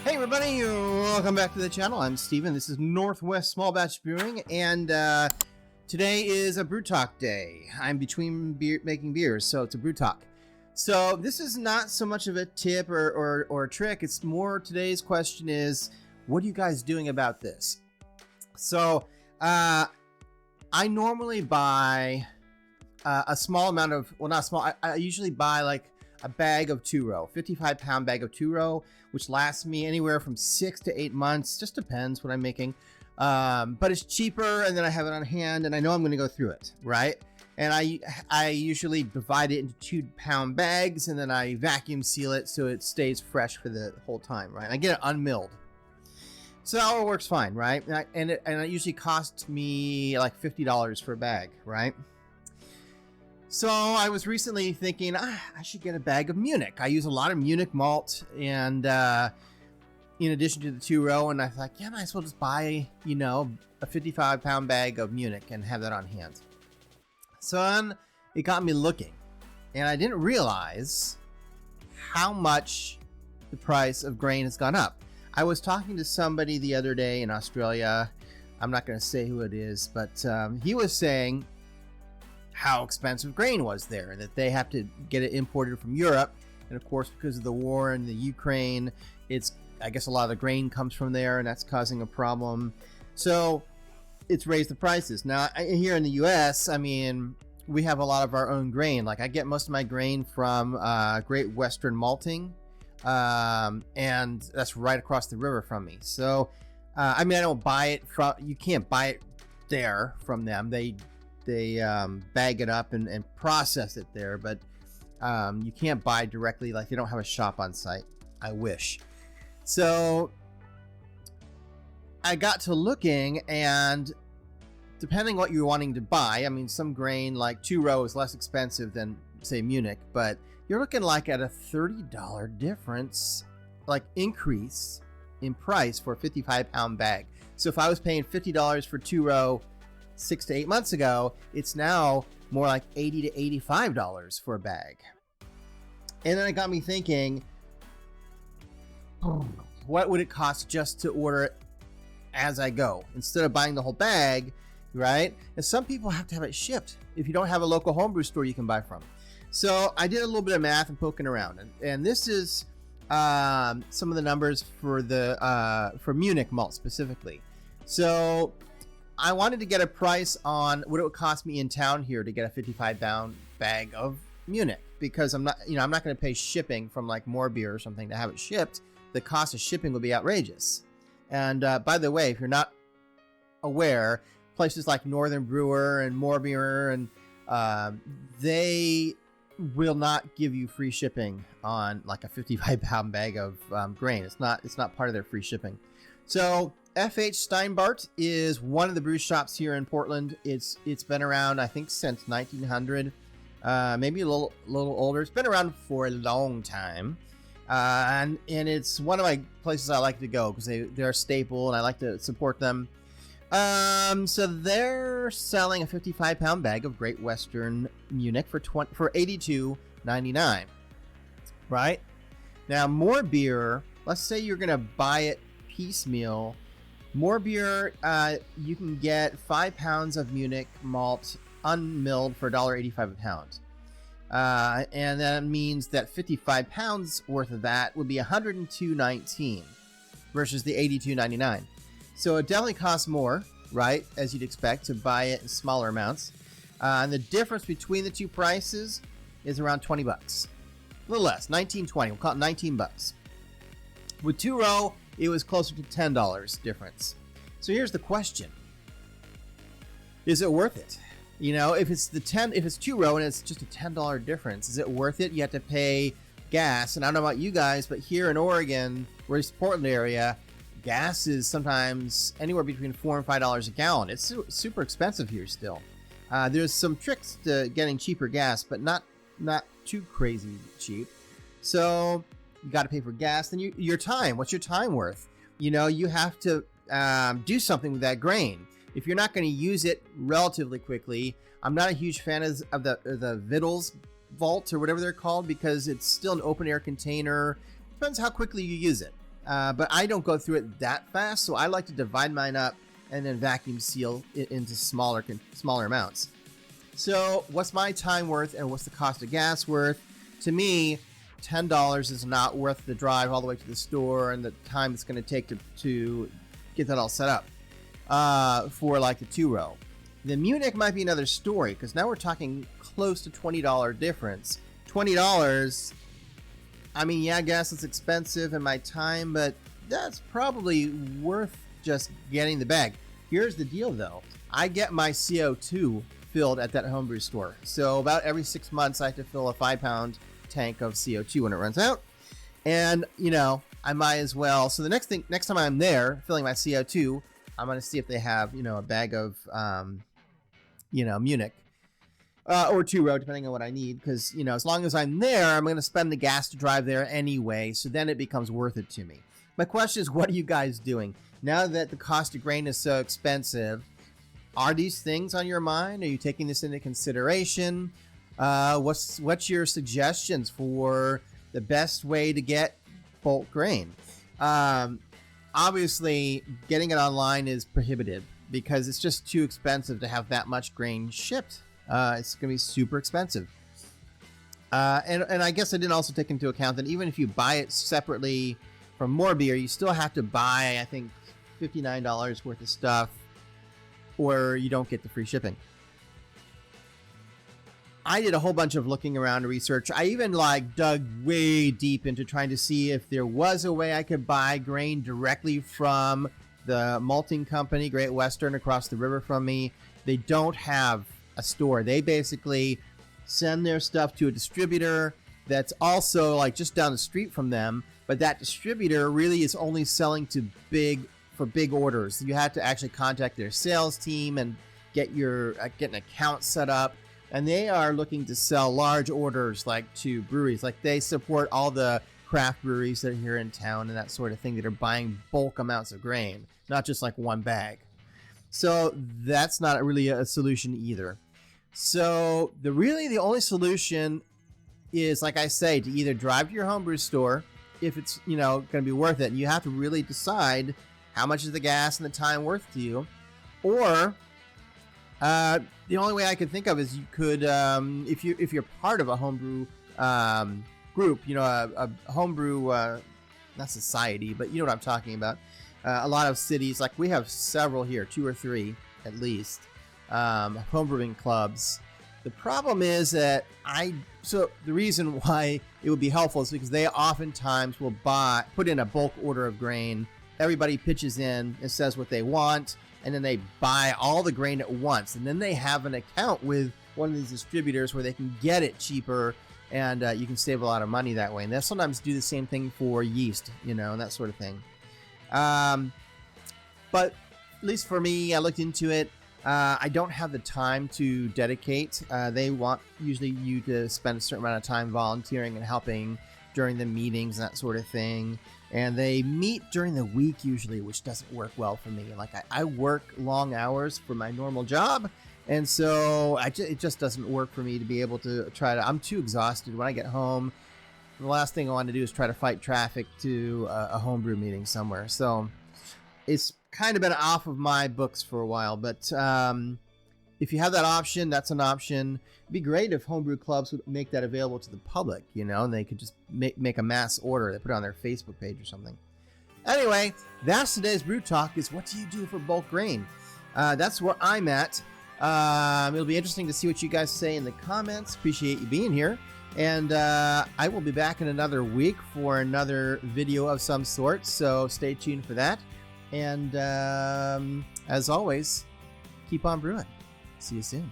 Hey everybody, welcome back to the channel. I'm Steven. This is Northwest Small Batch Brewing, and today is a brew talk day. I'm between making beers, so it's a brew talk. So this is not so much of a tip or a trick. It's more, today's question is, what are you guys doing about this? So I normally buy a small amount of, well, not small, I usually buy like a bag of 2-row, 55-pound bag of 2-row, which lasts me anywhere from 6 to 8 months. Just depends what I'm making. But it's cheaper, and then I have it on hand, and I know I'm going to go through it, right? And I usually divide it into 2-pound bags, and then I vacuum seal it so it stays fresh for the whole time, right? I get it unmilled. So that all works fine, right? And it usually costs me like $50 for a bag, right? So I was recently thinking, I should get a bag of Munich. I use a lot of Munich malt, and in addition to the 2-row, and I thought, yeah, I might as well just buy, you know, a 55-pound bag of Munich and have that on hand. So then it got me looking, and I didn't realize how much the price of grain has gone up. I was talking to somebody the other day in Australia. I'm not going to say who it is, but he was saying how expensive grain was there, and that they have to get it imported from Europe. And of course, because of the war in the Ukraine, I guess a lot of the grain comes from there, and that's causing a problem. So it's raised the prices. Now here in the US, I mean, we have a lot of our own grain. Like I get most of my grain from Great Western Malting, and that's right across the river from me. So I mean, I don't buy it from, you can't buy it there from them. They bag it up and process it there, but you can't buy directly. Like they don't have a shop on site. I wish. So I got to looking, and depending what you're wanting to buy, I mean, some grain like 2-row is less expensive than say Munich, but you're looking like at a $30 difference, like increase in price for a 55-pound bag. So if I was paying $50 for 2-row 6 to 8 months ago, it's now more like $80 to $85 for a bag. And then it got me thinking, what would it cost just to order it as I go instead of buying the whole bag, right? And some people have to have it shipped if you don't have a local homebrew store you can buy from. So I did a little bit of math and poking around, and this is some of the numbers for the for Munich malt specifically. So I wanted to get a price on what it would cost me in town here to get a 55-pound bag of Munich, because I'm not going to pay shipping from like More Beer or something to have it shipped. The cost of shipping would be outrageous. And by the way, if you're not aware, places like Northern Brewer and More Beer, and they will not give you free shipping on like a 55-pound bag of grain. It's not part of their free shipping. So F.H. Steinbart is one of the brew shops here in Portland. It's been around, I think, since 1900, maybe a little older. It's been around for a long time, and it's one of my places I like to go because they're a staple, and I like to support them. So they're selling a 55-pound bag of Great Western Munich for $82.99. Right now, More Beer. Let's say you're gonna buy it piecemeal. More Beer, you can get 5 pounds of Munich malt unmilled for $1.85 a pound. And that means that 55 pounds worth of that would be $102.19 versus the $82.99. So it definitely costs more, right, as you'd expect, to buy it in smaller amounts. And the difference between the two prices is around 20 bucks. A little less, 19.20. We'll call it 19 bucks. With 2-row, it was closer to $10 difference. So here's the question. Is it worth it? You know, if it's 2-row and it's just a $10 difference, is it worth it? You have to pay gas. And I don't know about you guys, but here in Oregon, where it's the Portland area, gas is sometimes anywhere between $4 and $5 a gallon. It's super expensive here still. There's some tricks to getting cheaper gas, but not too crazy cheap. So you got to pay for gas. Then your time. What's your time worth? You know, you have to do something with that grain. If you're not going to use it relatively quickly, I'm not a huge fan of the Vittles vault or whatever they're called, because it's still an open air container. Depends how quickly you use it. but I don't go through it that fast, so I like to divide mine up and then vacuum seal it into smaller amounts. So what's my time worth and what's the cost of gas worth? To me, $10 is not worth the drive all the way to the store and the time it's going to take to get that all set up for like the 2-row. The Munich might be another story, because now we're talking close to $20 difference. $20, I mean, yeah, gas is expensive and my time, but that's probably worth just getting the bag. Here's the deal, though. I get my CO2 filled at that homebrew store. So about every 6 months, I have to fill a 5-pound tank of CO2 when it runs out. And, you know, I might as well. So the next time I'm there filling my CO2, I'm going to see if they have, you know, a bag of, Munich or 2-row, depending on what I need. Because, you know, as long as I'm there, I'm going to spend the gas to drive there anyway. So then it becomes worth it to me. My question is, what are you guys doing? Now that the cost of grain is so expensive, are these things on your mind? Are you taking this into consideration? What's your suggestions for the best way to get bulk grain? Obviously, getting it online is prohibitive because it's just too expensive to have that much grain shipped. It's going to be super expensive. And I guess I didn't also take into account that even if you buy it separately from more beer, you still have to buy, I think, $59 worth of stuff, or you don't get the free shipping. I did a whole bunch of looking around and research. I even dug way deep into trying to see if there was a way I could buy grain directly from the malting company, Great Western, across the river from me. They don't have a store. They basically send their stuff to a distributor that's also just down the street from them, but that distributor really is only selling to big orders. You have to actually contact their sales team and get an account set up. And they are looking to sell large orders to breweries. They support all the craft breweries that are here in town and that sort of thing that are buying bulk amounts of grain, not just one bag. So that's not really a solution either. So the only solution is, like I say, to either drive to your homebrew store if it's going to be worth it. And you have to really decide how much is the gas and the time worth to you, or the only way I could think of is you could, if you're part of a homebrew group, a homebrew, not society, but you know what I'm talking about. A lot of cities, we have several here, 2 or 3 at least, homebrewing clubs. The problem is that the reason why it would be helpful is because they oftentimes will put in a bulk order of grain. Everybody pitches in and says what they want, and then they buy all the grain at once. And then they have an account with one of these distributors where they can get it cheaper, and you can save a lot of money that way. And they'll sometimes do the same thing for yeast, and that sort of thing. But at least for me, I looked into it. I don't have the time to dedicate. They want usually you to spend a certain amount of time volunteering and helping during the meetings and that sort of thing. And they meet during the week usually, which doesn't work well for me. I work long hours for my normal job, and so it just doesn't work for me to be able to I'm too exhausted when I get home. The last thing I want to do is try to fight traffic to a homebrew meeting somewhere. So it's kind of been off of my books for a while, but if you have that option, that's an option. It'd be great if homebrew clubs would make that available to the public, and they could just make a mass order. They put it on their Facebook page or something. Anyway, that's today's Brew Talk, is what do you do for bulk grain? That's where I'm at. It'll be interesting to see what you guys say in the comments. Appreciate you being here. And I will be back in another week for another video of some sort, so stay tuned for that. And as always, keep on brewing. See you soon.